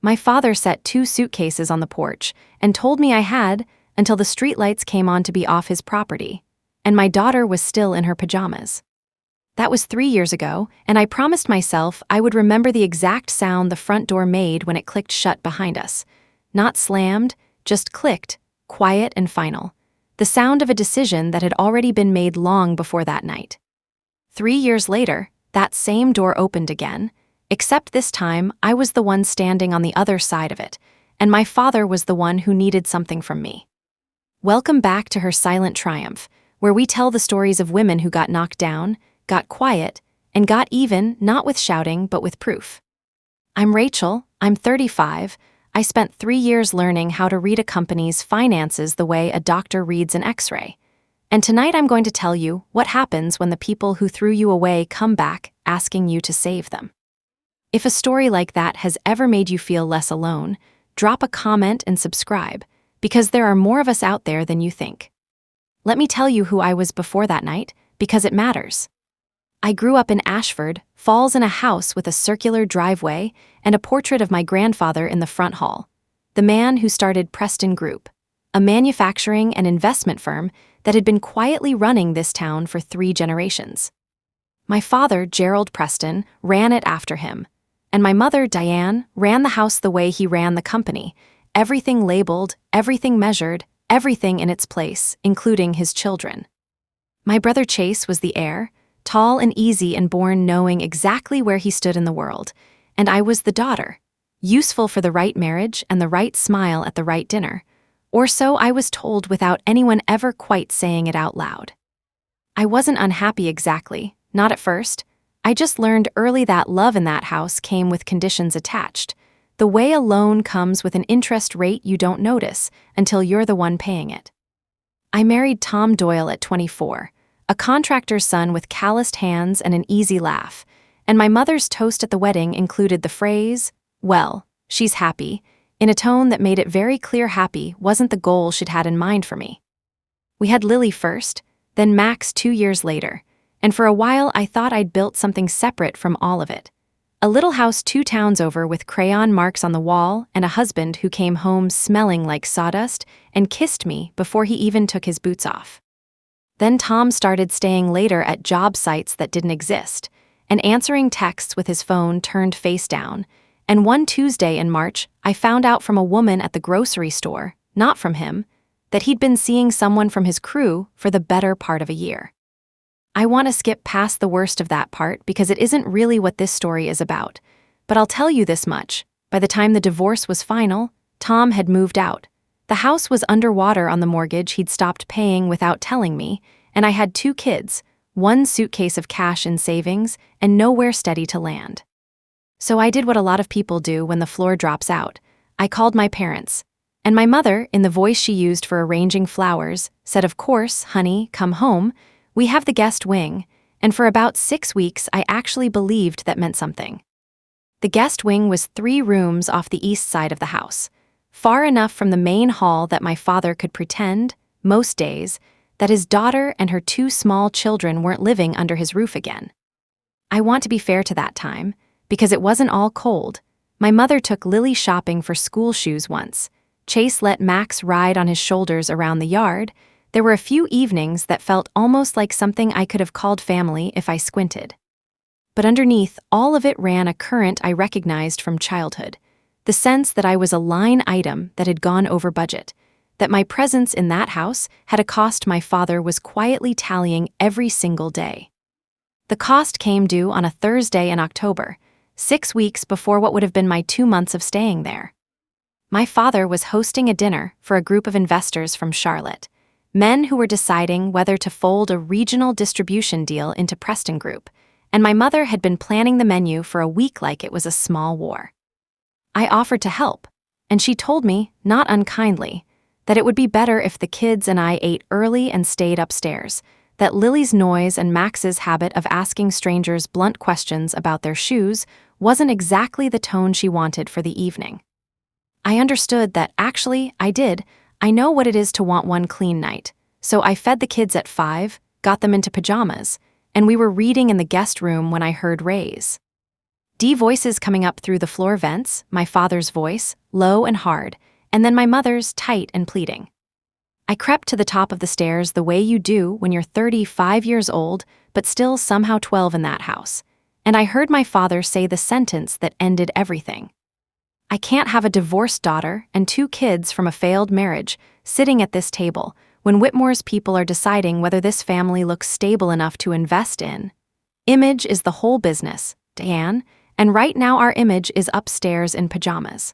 My father set 2 suitcases on the porch and told me I had until the streetlights came on to be off his property, and my daughter was still in her pajamas. That was 3 years ago, and I promised myself I would remember the exact sound the front door made when it clicked shut behind us. Not slammed, just clicked, quiet and final. The sound of a decision that had already been made long before that night. 3 years later, that same door opened again, except this time I was the one standing on the other side of it, and my father was the one who needed something from me. Welcome back to Her Silent Triumph, where we tell the stories of women who got knocked down, got quiet, and got even, not with shouting, but with proof. I'm Rachel, I'm 35. I spent 3 years learning how to read a company's finances the way a doctor reads an X-ray. And tonight I'm going to tell you what happens when the people who threw you away come back asking you to save them. If a story like that has ever made you feel less alone, drop a comment and subscribe, because there are more of us out there than you think. Let me tell you who I was before that night, because it matters. I grew up in Ashford Falls in a house with a circular driveway and a portrait of my grandfather in the front hall, the man who started Preston Group, a manufacturing and investment firm that had been quietly running this town for 3 generations. My father, Gerald Preston, ran it after him, and my mother, Diane, ran the house the way he ran the company, everything labeled, everything measured, everything in its place, including his children. My brother Chase was the heir, tall and easy and born knowing exactly where he stood in the world, and I was the daughter, useful for the right marriage and the right smile at the right dinner, or so I was told without anyone ever quite saying it out loud. I wasn't unhappy exactly, not at first. I just learned early that love in that house came with conditions attached, the way a loan comes with an interest rate you don't notice until you're the one paying it. I married Tom Doyle at 24, a contractor's son with calloused hands and an easy laugh, and my mother's toast at the wedding included the phrase, "Well, she's happy," in a tone that made it very clear happy wasn't the goal she'd had in mind for me. We had Lily first, then Max 2 years later, and for a while I thought I'd built something separate from all of it. A little house 2 towns over with crayon marks on the wall and a husband who came home smelling like sawdust and kissed me before he even took his boots off. Then Tom started staying later at job sites that didn't exist, and answering texts with his phone turned face down, and one Tuesday in March I found out from a woman at the grocery store, not from him, that he'd been seeing someone from his crew for the better part of a year. I want to skip past the worst of that part because it isn't really what this story is about, but I'll tell you this much. By the time the divorce was final, Tom had moved out. The house was underwater on the mortgage he'd stopped paying without telling me, and I had 2 kids, 1 suitcase of cash in savings, and nowhere steady to land. So I did what a lot of people do when the floor drops out. I called my parents, and my mother, in the voice she used for arranging flowers, said, "Of course, honey, come home. We have the guest wing," and for about 6 weeks I actually believed that meant something. The guest wing was 3 rooms off the east side of the house, far enough from the main hall that my father could pretend, most days, that his daughter and her 2 small children weren't living under his roof again. I want to be fair to that time, because it wasn't all cold. My mother took Lily shopping for school shoes once. Chase let Max ride on his shoulders around the yard. There were a few evenings that felt almost like something I could have called family if I squinted. But underneath all of it ran a current I recognized from childhood, the sense that I was a line item that had gone over budget, that my presence in that house had a cost my father was quietly tallying every single day. The cost came due on a Thursday in October, 6 weeks before what would have been my 2 months of staying there. My father was hosting a dinner for a group of investors from Charlotte, men who were deciding whether to fold a regional distribution deal into Preston Group, and my mother had been planning the menu for a week like it was a small war. I offered to help, and she told me, not unkindly, that it would be better if the kids and I ate early and stayed upstairs, that Lily's noise and Max's habit of asking strangers blunt questions about their shoes wasn't exactly the tone she wanted for the evening. I understood that actually, I know what it is to want one clean night, so I fed the kids at 5, got them into pajamas, and we were reading in the guest room when I heard Ray's Voices coming up through the floor vents, my father's voice, low and hard, and then my mother's, tight and pleading. I crept to the top of the stairs the way you do when you're 35 years old, but still somehow 12 in that house, and I heard my father say the sentence that ended everything. I can't have a divorced daughter and 2 kids from a failed marriage sitting at this table when Whitmore's people are deciding whether this family looks stable enough to invest in. Image is the whole business, Diane, and right now our image is upstairs in pajamas.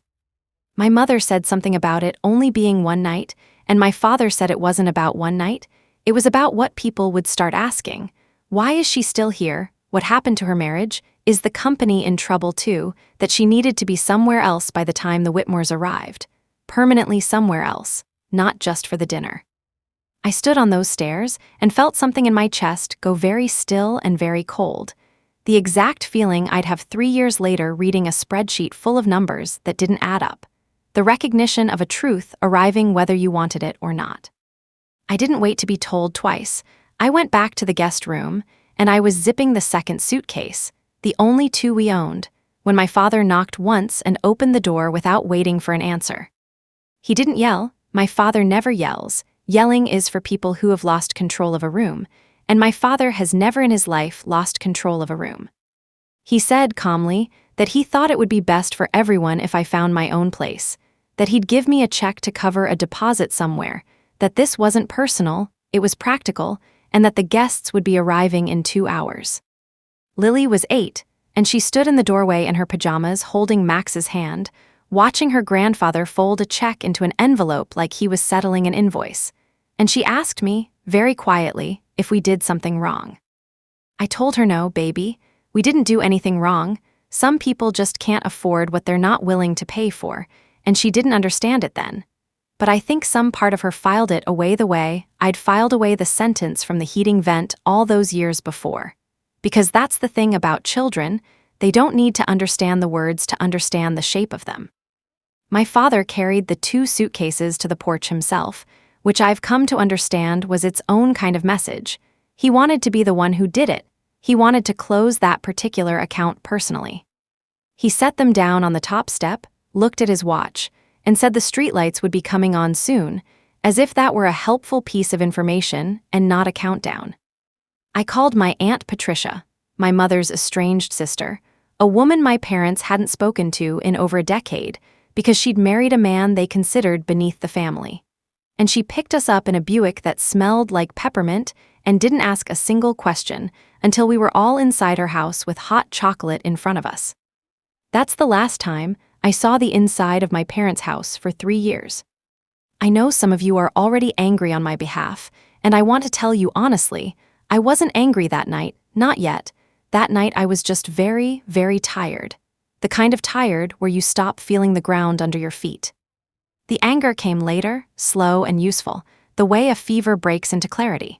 My mother said something about it only being one night, and my father said it wasn't about one night. It was about what people would start asking. Why is she still here? What happened to her marriage? Is the company in trouble too, that she needed to be somewhere else by the time the Whitmores arrived? Permanently somewhere else, not just for the dinner. I stood on those stairs and felt something in my chest go very still and very cold. The exact feeling I'd have 3 years later reading a spreadsheet full of numbers that didn't add up. The recognition of a truth arriving whether you wanted it or not. I didn't wait to be told twice. I went back to the guest room, and I was zipping the second suitcase, the only 2 we owned, when my father knocked once and opened the door without waiting for an answer. He didn't yell. My father never yells. Yelling is for people who have lost control of a room, and my father has never in his life lost control of a room. He said calmly that he thought it would be best for everyone if I found my own place, that he'd give me a check to cover a deposit somewhere, that this wasn't personal, it was practical, and that the guests would be arriving in 2 hours. Lily was 8, and she stood in the doorway in her pajamas holding Max's hand, watching her grandfather fold a check into an envelope like he was settling an invoice. And she asked me, very quietly, if we did something wrong. I told her no, baby, we didn't do anything wrong. Some people just can't afford what they're not willing to pay for, and she didn't understand it then. But I think some part of her filed it away the way I'd filed away the sentence from the heating vent all those years before. Because that's the thing about children, they don't need to understand the words to understand the shape of them. My father carried the 2 suitcases to the porch himself, which I've come to understand was its own kind of message. He wanted to be the one who did it. He wanted to close that particular account personally. He set them down on the top step, looked at his watch, and said the streetlights would be coming on soon, as if that were a helpful piece of information and not a countdown. I called my Aunt Patricia, my mother's estranged sister, a woman my parents hadn't spoken to in over a decade because she'd married a man they considered beneath the family. And she picked us up in a Buick that smelled like peppermint and didn't ask a single question until we were all inside her house with hot chocolate in front of us. That's the last time I saw the inside of my parents' house for 3 years. I know some of you are already angry on my behalf, and I want to tell you honestly, I wasn't angry that night, not yet. That night I was just very, very tired. The kind of tired where you stop feeling the ground under your feet. The anger came later, slow and useful, the way a fever breaks into clarity.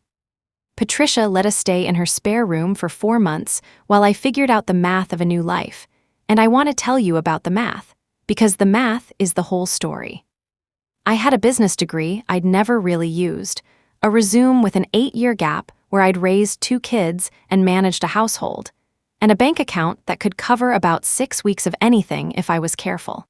Patricia let us stay in her spare room for 4 months while I figured out the math of a new life, and I want to tell you about the math, because the math is the whole story. I had a business degree I'd never really used, a resume with an 8-year gap where I'd raised 2 kids and managed a household, and a bank account that could cover about 6 weeks of anything if I was careful.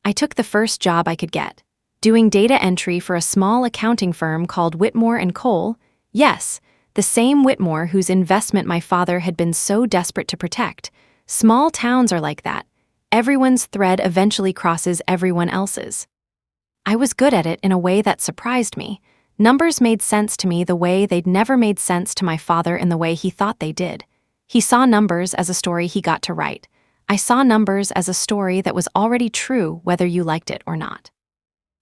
I took the first job I could get, doing data entry for a small accounting firm called Whitmore & Cole. Yes, the same Whitmore whose investment my father had been so desperate to protect. Small towns are like that. Everyone's thread eventually crosses everyone else's. I was good at it in a way that surprised me. Numbers made sense to me the way they'd never made sense to my father in the way he thought they did. He saw numbers as a story he got to write. I saw numbers as a story that was already true whether you liked it or not.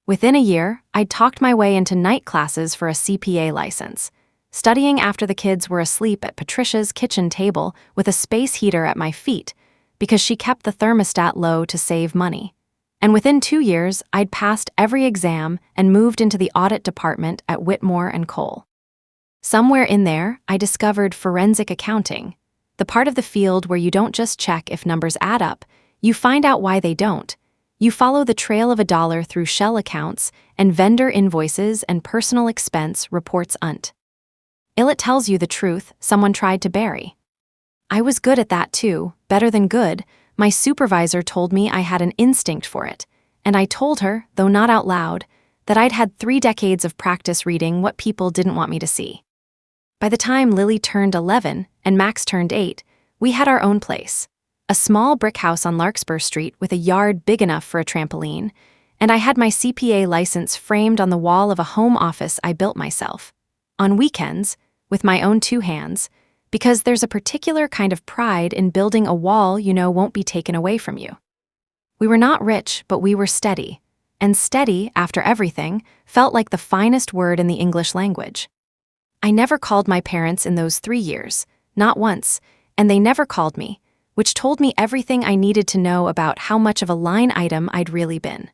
Within a year, I'd talked my way into night classes for a CPA license, studying after the kids were asleep at Patricia's kitchen table with a space heater at my feet because she kept the thermostat low to save money. And within 2 years, I'd passed every exam and moved into the audit department at Whitmore & Cole. Somewhere in there, I discovered forensic accounting, the part of the field where you don't just check if numbers add up, you find out why they don't. You follow the trail of a dollar through shell accounts and vendor invoices and personal expense reports. It tells you the truth someone tried to bury. I was good at that too, better than good. My supervisor told me I had an instinct for it, and I told her, though not out loud, that I'd had 3 decades of practice reading what people didn't want me to see. By the time Lily turned 11 and Max turned 8, we had our own place, a small brick house on Larkspur Street with a yard big enough for a trampoline, and I had my CPA license framed on the wall of a home office I built myself, on weekends, with my own 2 hands, because there's a particular kind of pride in building a wall you know won't be taken away from you. We were not rich, but we were steady, and steady, after everything, felt like the finest word in the English language. I never called my parents in those 3 years, not once, and they never called me, which told me everything I needed to know about how much of a line item I'd really been.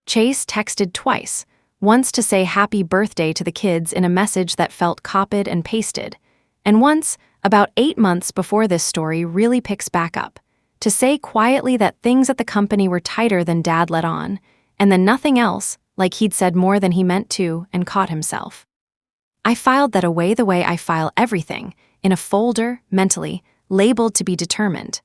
Chase texted twice, once to say happy birthday to the kids in a message that felt copied and pasted, and once, about 8 months before this story really picks back up, to say quietly that things at the company were tighter than Dad let on, and then nothing else, like he'd said more than he meant to and caught himself. I filed that away the way I file everything, in a folder, mentally, labeled to be determined.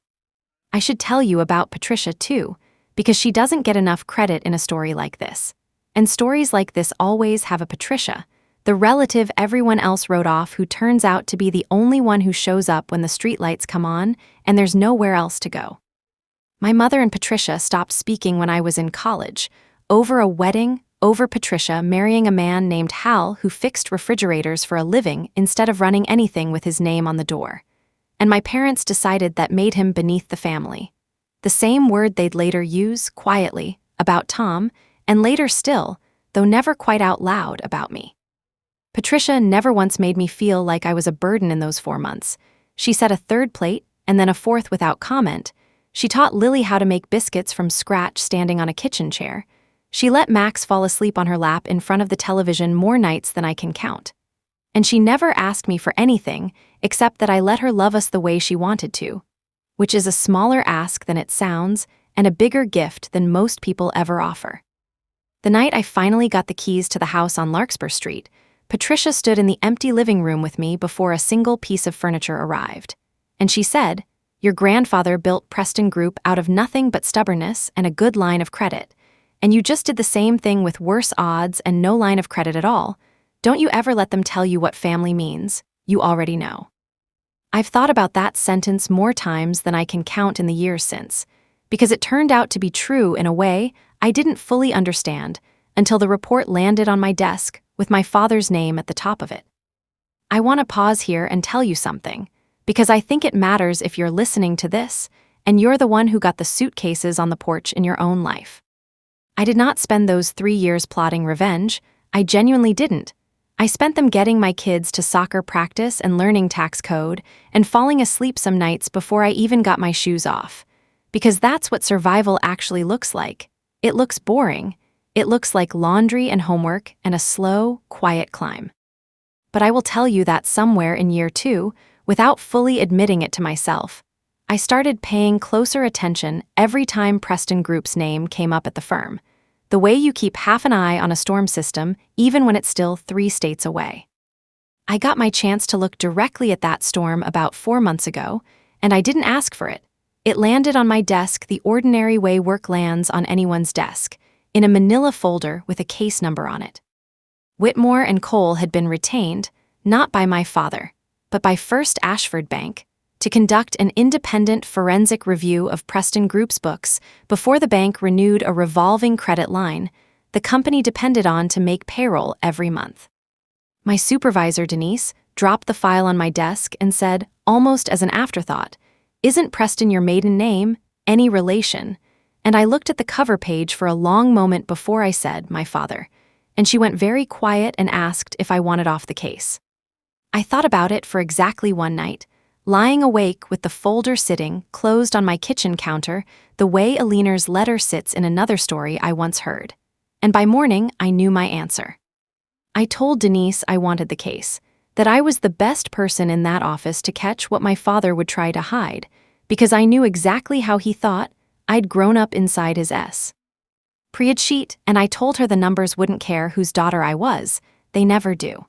I should tell you about Patricia too, because she doesn't get enough credit in a story like this. And stories like this always have a Patricia, the relative everyone else wrote off who turns out to be the only one who shows up when the streetlights come on and there's nowhere else to go. My mother and Patricia stopped speaking when I was in college, over a wedding, over Patricia marrying a man named Hal who fixed refrigerators for a living instead of running anything with his name on the door. And my parents decided that made him beneath the family. The same word they'd later use, quietly, about Tom, and later still, though never quite out loud, about me. Patricia never once made me feel like I was a burden in those 4 months. She set a 3rd plate, and then a 4th without comment. She taught Lily how to make biscuits from scratch standing on a kitchen chair. She let Max fall asleep on her lap in front of the television more nights than I can count. And she never asked me for anything except that I let her love us the way she wanted to, which is a smaller ask than it sounds and a bigger gift than most people ever offer. The night I finally got the keys to the house on Larkspur Street, Patricia stood in the empty living room with me before a single piece of furniture arrived. And she said, "Your grandfather built Preston Group out of nothing but stubbornness and a good line of credit. And you just did the same thing with worse odds and no line of credit at all. Don't you ever let them tell you what family means. You already know." I've thought about that sentence more times than I can count in the years since, because it turned out to be true in a way I didn't fully understand until the report landed on my desk with my father's name at the top of it. I want to pause here and tell you something, because I think it matters if you're listening to this and you're the one who got the suitcases on the porch in your own life. I did not spend those 3 years plotting revenge. I genuinely didn't. I spent them getting my kids to soccer practice and learning tax code and falling asleep some nights before I even got my shoes off. Because that's what survival actually looks like. It looks boring. It looks like laundry and homework and a slow, quiet climb. But I will tell you that somewhere in year 2, without fully admitting it to myself, I started paying closer attention every time Preston Group's name came up at the firm, the way you keep half an eye on a storm system even when it's still 3 states away. I got my chance to look directly at that storm about 4 months ago, and I didn't ask for it. It landed on my desk the ordinary way work lands on anyone's desk, in a manila folder with a case number on it. Whitmore and Cole had been retained, not by my father, but by First Ashford Bank, to conduct an independent forensic review of Preston Group's books before the bank renewed a revolving credit line the company depended on to make payroll every month. My supervisor, Denise, dropped the file on my desk and said, almost as an afterthought, "Isn't Preston your maiden name? Any relation?" And I looked at the cover page for a long moment before I said, "My father," and she went very quiet and asked if I wanted off the case. I thought about it for exactly one night, lying awake with the folder sitting, closed on my kitchen counter, the way Aliner's letter sits in another story I once heard. And by morning, I knew my answer. I told Denise I wanted the case, that I was the best person in that office to catch what my father would try to hide, because I knew exactly how he thought I'd grown up inside his spreadsheet sheet, and I told her the numbers wouldn't care whose daughter I was. They never do.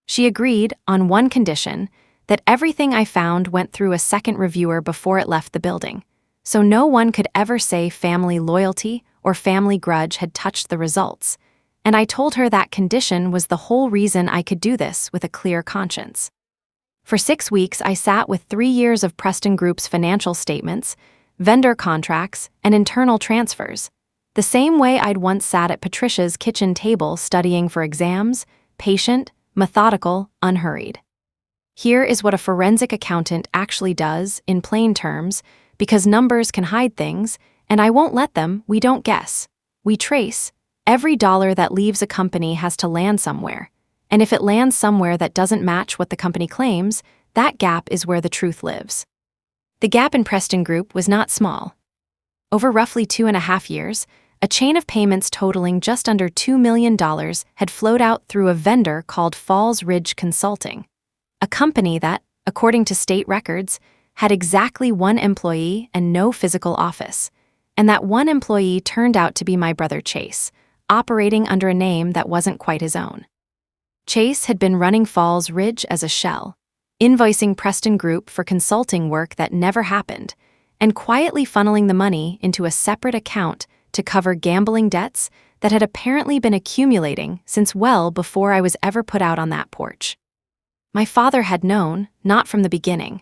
She agreed, on one condition, that everything I found went through a second reviewer before it left the building, so no one could ever say family loyalty or family grudge had touched the results, and I told her that condition was the whole reason I could do this with a clear conscience. For 6 weeks, I sat with 3 years of Preston Group's financial statements, vendor contracts, and internal transfers, the same way I'd once sat at Patricia's kitchen table studying for exams, patient, methodical, unhurried. Here is what a forensic accountant actually does, in plain terms, because numbers can hide things, and I won't let them. We don't guess. We trace. Every dollar that leaves a company has to land somewhere, and if it lands somewhere that doesn't match what the company claims, that gap is where the truth lives. The gap in Preston Group was not small. Over roughly 2.5 years, a chain of payments totaling just under $2 million had flowed out through a vendor called Falls Ridge Consulting, a company that, according to state records, had exactly 1 employee and no physical office, and that 1 employee turned out to be my brother Chase, operating under a name that wasn't quite his own. Chase had been running Falls Ridge as a shell, invoicing Preston Group for consulting work that never happened, and quietly funneling the money into a separate account to cover gambling debts that had apparently been accumulating since well before I was ever put out on that porch. My father had known, not from the beginning,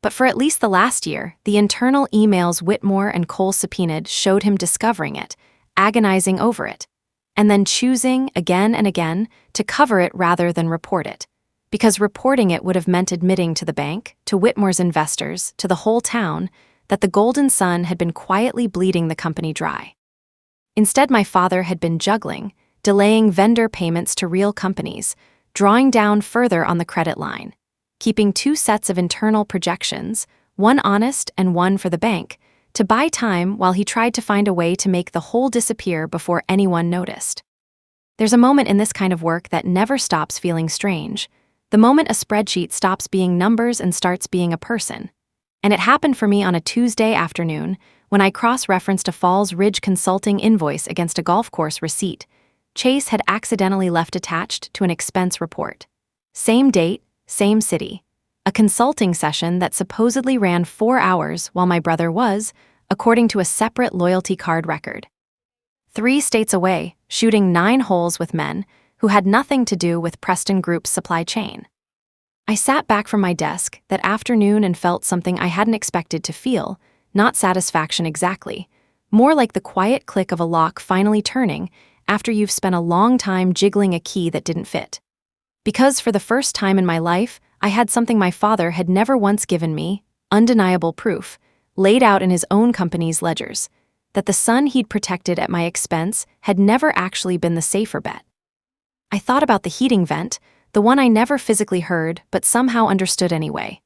but for at least the last year, the internal emails Whitmore and Cole subpoenaed showed him discovering it, agonizing over it, and then choosing, again and again, to cover it rather than report it, because reporting it would have meant admitting to the bank, to Whitmore's investors, to the whole town, that the Golden Sun had been quietly bleeding the company dry. Instead, my father had been juggling, delaying vendor payments to real companies, drawing down further on the credit line, keeping 2 sets of internal projections, one honest and one for the bank, to buy time while he tried to find a way to make the whole disappear before anyone noticed. There's a moment in this kind of work that never stops feeling strange, the moment a spreadsheet stops being numbers and starts being a person. And it happened for me on a Tuesday afternoon when I cross-referenced a Falls Ridge Consulting invoice against a golf course receipt Chase had accidentally left attached to an expense report. Same date, same city. A consulting session that supposedly ran 4 hours while my brother was, according to a separate loyalty card record, 3 states away, shooting 9 holes with men who had nothing to do with Preston Group's supply chain. I sat back from my desk that afternoon and felt something I hadn't expected to feel, not satisfaction exactly, more like the quiet click of a lock finally turning after you've spent a long time jiggling a key that didn't fit. Because for the first time in my life, I had something my father had never once given me, undeniable proof, laid out in his own company's ledgers, that the son he'd protected at my expense had never actually been the safer bet. I thought about the heating vent, the one I never physically heard but somehow understood anyway.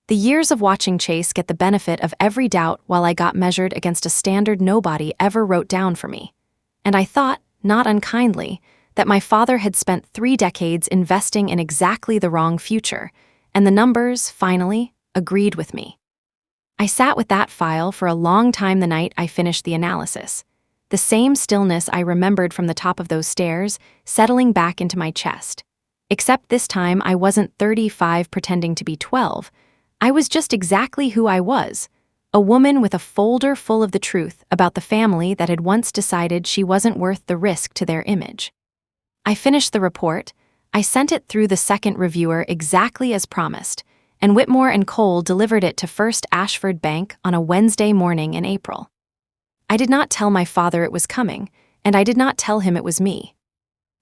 The years of watching Chase get the benefit of every doubt while I got measured against a standard nobody ever wrote down for me. And I thought, not unkindly, that my father had spent 3 decades investing in exactly the wrong future, and the numbers, finally, agreed with me. I sat with that file for a long time the night I finished the analysis, the same stillness I remembered from the top of those stairs settling back into my chest. Except this time I wasn't 35 pretending to be 12. I was just exactly who I was, a woman with a folder full of the truth about the family that had once decided she wasn't worth the risk to their image. I finished the report, I sent it through the second reviewer exactly as promised, and Whitmore and Cole delivered it to First Ashford Bank on a Wednesday morning in April. I did not tell my father it was coming, and I did not tell him it was me.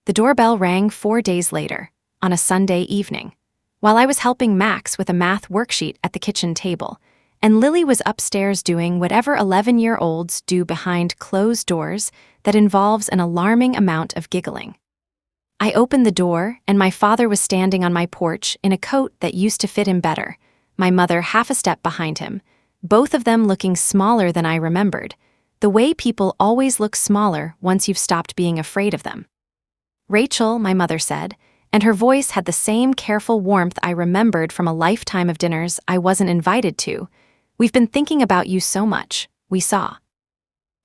The doorbell rang 4 days later, on a Sunday evening, while I was helping Max with a math worksheet at the kitchen table, and Lily was upstairs doing whatever 11-year-olds do behind closed doors that involves an alarming amount of giggling. I opened the door, and my father was standing on my porch in a coat that used to fit him better, my mother half a step behind him, both of them looking smaller than I remembered, the way people always look smaller once you've stopped being afraid of them. "Rachel," my mother said, and her voice had the same careful warmth I remembered from a lifetime of dinners I wasn't invited to. "We've been thinking about you so much. We saw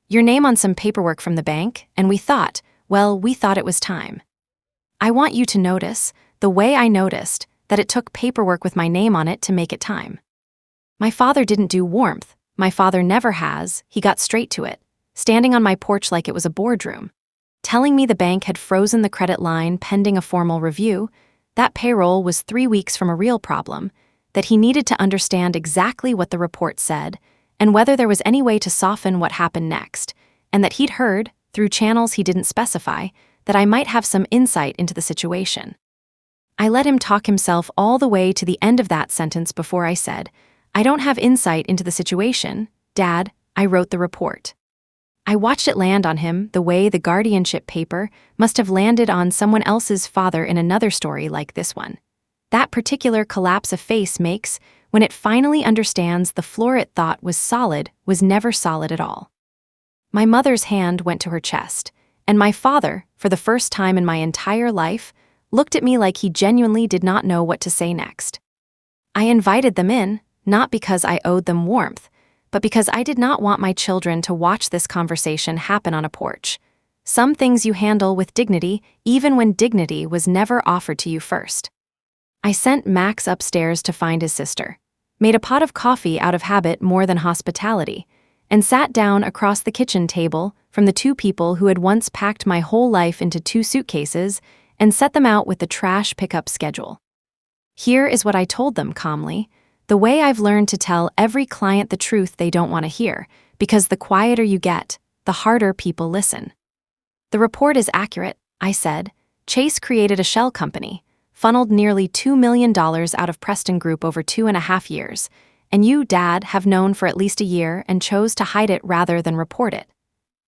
your name on some paperwork from the bank, and we thought it was time. I want you to notice, the way I noticed, that it took paperwork with my name on it to make it time. My father didn't do warmth. My father never has. He got straight to it, standing on my porch like it was a boardroom, telling me the bank had frozen the credit line pending a formal review, that payroll was 3 weeks from a real problem, that he needed to understand exactly what the report said and whether there was any way to soften what happened next, and that he'd heard, through channels he didn't specify, that I might have some insight into the situation. I let him talk himself all the way to the end of that sentence before I said, "I don't have insight into the situation, Dad, I wrote the report." I watched it land on him the way the guardianship paper must have landed on someone else's father in another story like this one. That particular collapse a face makes when it finally understands the floor it thought was solid was never solid at all. My mother's hand went to her chest, and my father, for the first time in my entire life, looked at me like he genuinely did not know what to say next. I invited them in, not because I owed them warmth, but because I did not want my children to watch this conversation happen on a porch. Some things you handle with dignity, even when dignity was never offered to you first. I sent Max upstairs to find his sister, made a pot of coffee out of habit more than hospitality, and sat down across the kitchen table from the two people who had once packed my whole life into 2 suitcases and set them out with the trash pickup schedule. Here is what I told them calmly, the way I've learned to tell every client the truth they don't want to hear, because the quieter you get, the harder people listen. The report is accurate, I said. Chase created a shell company, funneled nearly $2 million out of Preston Group over 2.5 years, and you, Dad, have known for at least a year and chose to hide it rather than report it.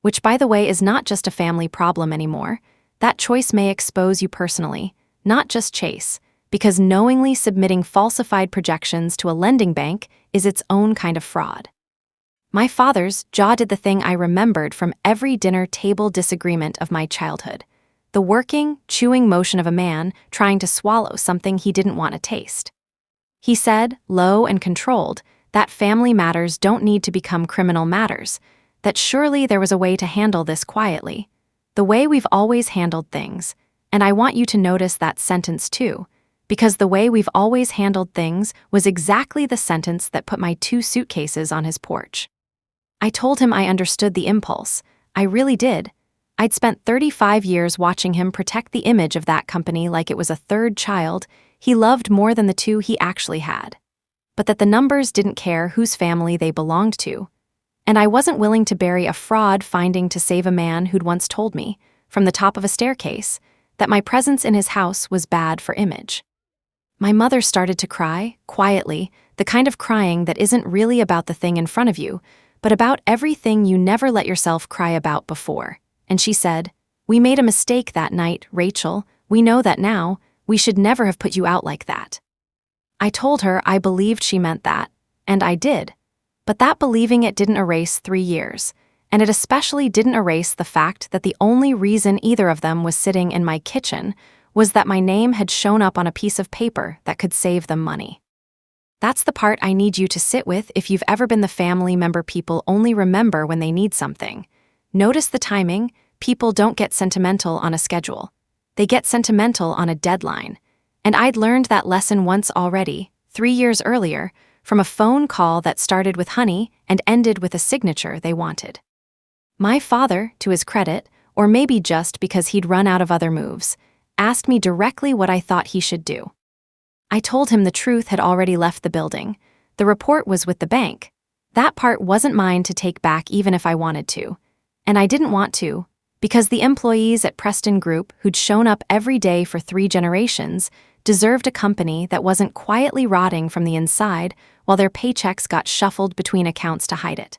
Which, by the way, is not just a family problem anymore. That choice may expose you personally, not just Chase, because knowingly submitting falsified projections to a lending bank is its own kind of fraud. My father's jaw did the thing I remembered from every dinner table disagreement of my childhood, the working, chewing motion of a man trying to swallow something he didn't want to taste. He said, low and controlled, that family matters don't need to become criminal matters, that surely there was a way to handle this quietly, the way we've always handled things, and I want you to notice that sentence too, because the way we've always handled things was exactly the sentence that put my 2 suitcases on his porch. I told him I understood the impulse. I really did. I'd spent 35 years watching him protect the image of that company like it was a third child he loved more than the 2 he actually had. But that the numbers didn't care whose family they belonged to. And I wasn't willing to bury a fraud finding to save a man who'd once told me, from the top of a staircase, that my presence in his house was bad for image. My mother started to cry, quietly, the kind of crying that isn't really about the thing in front of you, but about everything you never let yourself cry about before. And she said, "We made a mistake that night, Rachel. We know that now. We should never have put you out like that." I told her I believed she meant that, and I did. But that believing it didn't erase 3 years, and it especially didn't erase the fact that the only reason either of them was sitting in my kitchen was that my name had shown up on a piece of paper that could save them money. That's the part I need you to sit with if you've ever been the family member people only remember when they need something. Notice the timing. People don't get sentimental on a schedule. They get sentimental on a deadline. And I'd learned that lesson once already, 3 years earlier, from a phone call that started with honey and ended with a signature they wanted. My father, to his credit, or maybe just because he'd run out of other moves, asked me directly what I thought he should do. I told him the truth had already left the building. The report was with the bank. That part wasn't mine to take back even if I wanted to. And I didn't want to, because the employees at Preston Group who'd shown up every day for 3 generations deserved a company that wasn't quietly rotting from the inside while their paychecks got shuffled between accounts to hide it.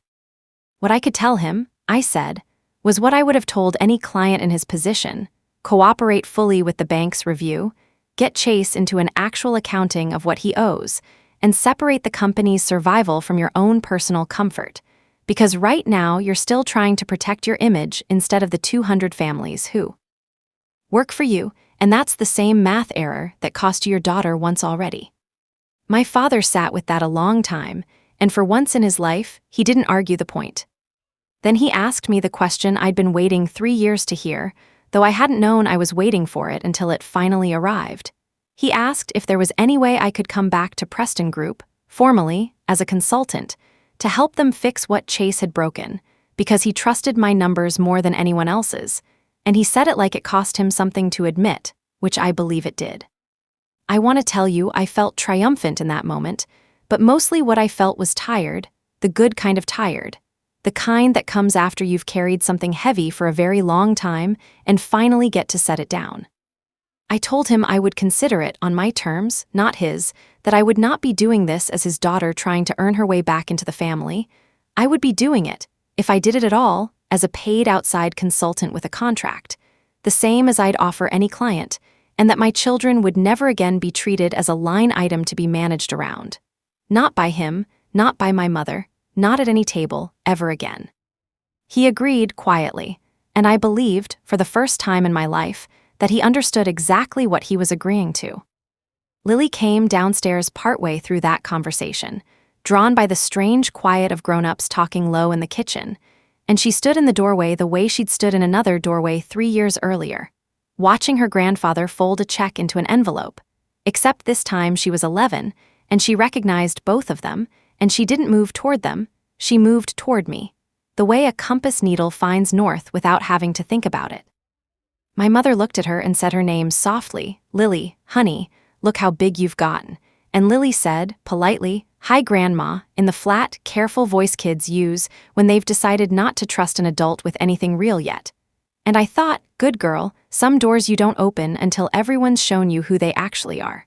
What I could tell him, I said, was what I would have told any client in his position: cooperate fully with the bank's review, get Chase into an actual accounting of what he owes, and separate the company's survival from your own personal comfort, because right now you're still trying to protect your image instead of the 200 families who work for you, and that's the same math error that cost you your daughter once already. My father sat with that a long time, and for once in his life, he didn't argue the point. Then he asked me the question I'd been waiting 3 years to hear, though I hadn't known I was waiting for it until it finally arrived. He asked if there was any way I could come back to Preston Group, formally, as a consultant, to help them fix what Chase had broken, because he trusted my numbers more than anyone else's, and he said it like it cost him something to admit, which I believe it did. I want to tell you I felt triumphant in that moment, but mostly what I felt was tired, the good kind of tired, the kind that comes after you've carried something heavy for a very long time and finally get to set it down. I told him I would consider it on my terms, not his, that I would not be doing this as his daughter trying to earn her way back into the family. I would be doing it, if I did it at all, as a paid outside consultant with a contract, the same as I'd offer any client, and that my children would never again be treated as a line item to be managed around. Not by him, not by my mother, not at any table, ever again. He agreed quietly, and I believed, for the first time in my life, that he understood exactly what he was agreeing to. Lily came downstairs partway through that conversation, drawn by the strange quiet of grown-ups talking low in the kitchen, and she stood in the doorway the way she'd stood in another doorway 3 years earlier, watching her grandfather fold a check into an envelope, except this time she was 11, and she recognized both of them, and she didn't move toward them, she moved toward me, the way a compass needle finds north without having to think about it. My mother looked at her and said her name softly, "Lily, honey, look how big you've gotten." And Lily said, politely, "Hi, Grandma," in the flat, careful voice kids use when they've decided not to trust an adult with anything real yet. And I thought, good girl, some doors you don't open until everyone's shown you who they actually are.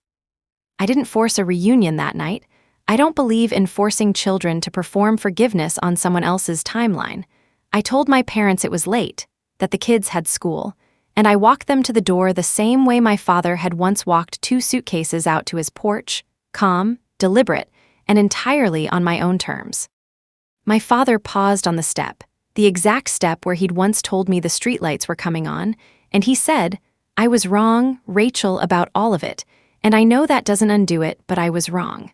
I didn't force a reunion that night. I don't believe in forcing children to perform forgiveness on someone else's timeline. I told my parents it was late, that the kids had school, and I walked them to the door the same way my father had once walked 2 suitcases out to his porch, calm, deliberate, and entirely on my own terms. My father paused on the step, the exact step where he'd once told me the streetlights were coming on, and he said, "I was wrong, Rachel, about all of it, and I know that doesn't undo it, but I was wrong."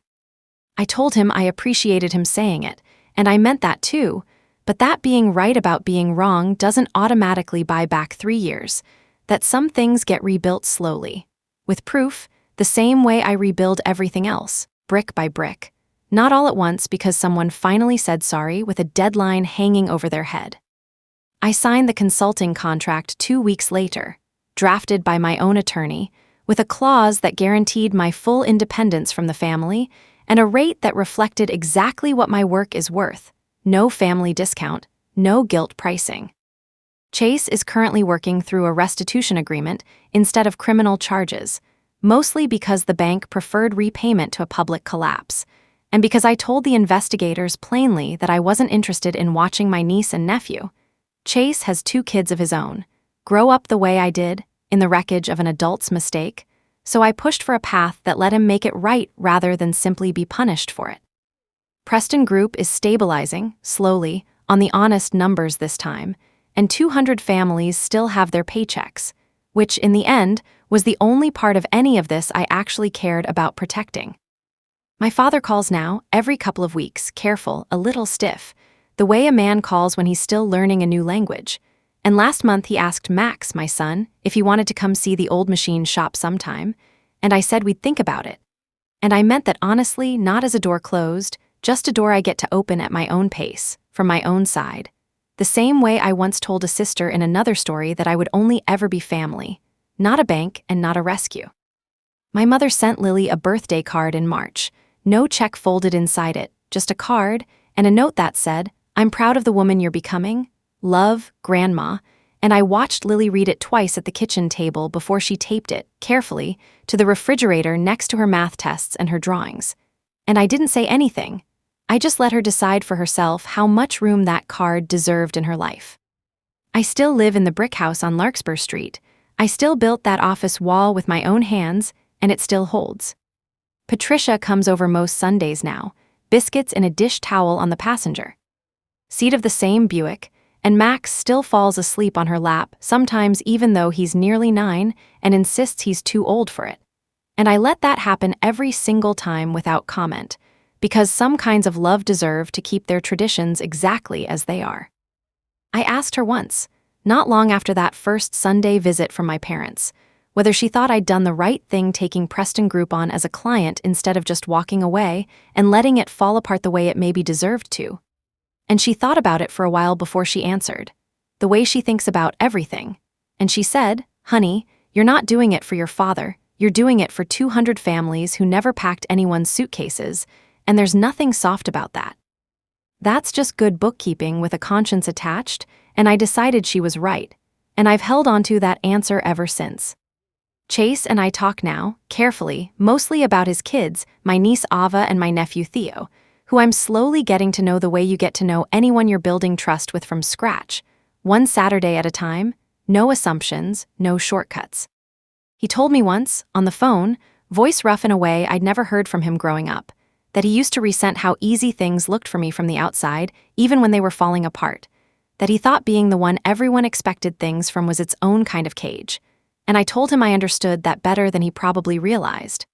I told him I appreciated him saying it, and I meant that too, but that being right about being wrong doesn't automatically buy back 3 years, that some things get rebuilt slowly, with proof, the same way I rebuild everything else, brick by brick, not all at once because someone finally said sorry with a deadline hanging over their head. I signed the consulting contract 2 weeks later, drafted by my own attorney, with a clause that guaranteed my full independence from the family and a rate that reflected exactly what my work is worth. No family discount, no guilt pricing. Chase is currently working through a restitution agreement instead of criminal charges, mostly because the bank preferred repayment to a public collapse, and because I told the investigators plainly that I wasn't interested in watching my niece and nephew. Chase has 2 kids of his own, grow up the way I did, in the wreckage of an adult's mistake, so I pushed for a path that let him make it right rather than simply be punished for it. Preston Group is stabilizing, slowly, on the honest numbers this time, and 200 families still have their paychecks, which, in the end, was the only part of any of this I actually cared about protecting. My father calls now, every couple of weeks, careful, a little stiff, the way a man calls when he's still learning a new language. And last month he asked Max, my son, if he wanted to come see the old machine shop sometime, and I said we'd think about it. And I meant that honestly, not as a door closed, just a door I get to open at my own pace, from my own side. The same way I once told a sister in another story that I would only ever be family, not a bank and not a rescue. My mother sent Lily a birthday card in March, no check folded inside it, just a card, and a note that said, "I'm proud of the woman you're becoming. Love, Grandma," and I watched Lily read it twice at the kitchen table before she taped it, carefully, to the refrigerator next to her math tests and her drawings. And I didn't say anything. I just let her decide for herself how much room that card deserved in her life. I still live in the brick house on Larkspur Street. I still built that office wall with my own hands, and it still holds. Patricia comes over most Sundays now, biscuits in a dish towel on the passenger seat of the same Buick, and Max still falls asleep on her lap, sometimes even though he's nearly 9 and insists he's too old for it. And I let that happen every single time without comment, because some kinds of love deserve to keep their traditions exactly as they are. I asked her once, not long after that first Sunday visit from my parents, whether she thought I'd done the right thing taking Preston Group on as a client instead of just walking away and letting it fall apart the way it maybe deserved to. And she thought about it for a while before she answered, the way she thinks about everything. And she said, "Honey, you're not doing it for your father, you're doing it for 200 families who never packed anyone's suitcases, and there's nothing soft about that." That's just good bookkeeping with a conscience attached, and I decided she was right, and I've held on to that answer ever since. Chase and I talk now, carefully, mostly about his kids, my niece Ava and my nephew Theo, who I'm slowly getting to know the way you get to know anyone you're building trust with from scratch, one Saturday at a time, no assumptions, no shortcuts. He told me once, on the phone, voice rough in a way I'd never heard from him growing up, that he used to resent how easy things looked for me from the outside, even when they were falling apart, that he thought being the one everyone expected things from was its own kind of cage. And I told him I understood that better than he probably realized,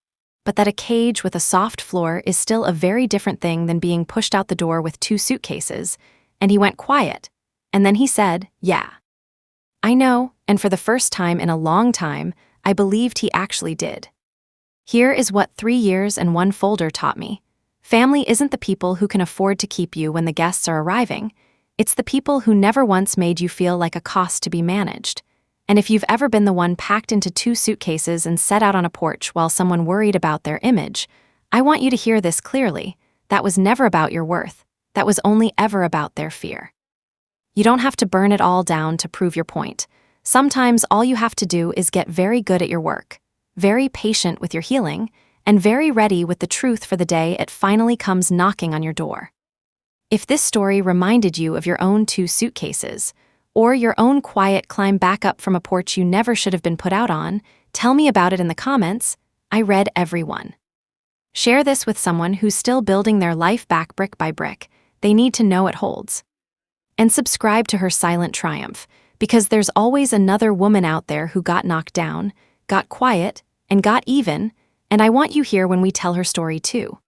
but that a cage with a soft floor is still a very different thing than being pushed out the door with 2 suitcases, and he went quiet, and then he said, "Yeah." I know, and for the first time in a long time, I believed he actually did. Here is what 3 years and 1 folder taught me. Family isn't the people who can afford to keep you when the guests are arriving. It's the people who never once made you feel like a cost to be managed. And if you've ever been the one packed into 2 suitcases and set out on a porch while someone worried about their image, I want you to hear this clearly. That was never about your worth. That was only ever about their fear. You don't have to burn it all down to prove your point. Sometimes all you have to do is get very good at your work, very patient with your healing, and very ready with the truth for the day it finally comes knocking on your door. If this story reminded you of your own 2 suitcases, or your own quiet climb back up from a porch you never should have been put out on, tell me about it in the comments. I read every one. Share this with someone who's still building their life back brick by brick. They need to know it holds. And subscribe to her silent triumph, because there's always another woman out there who got knocked down, got quiet, and got even, and I want you here when we tell her story too.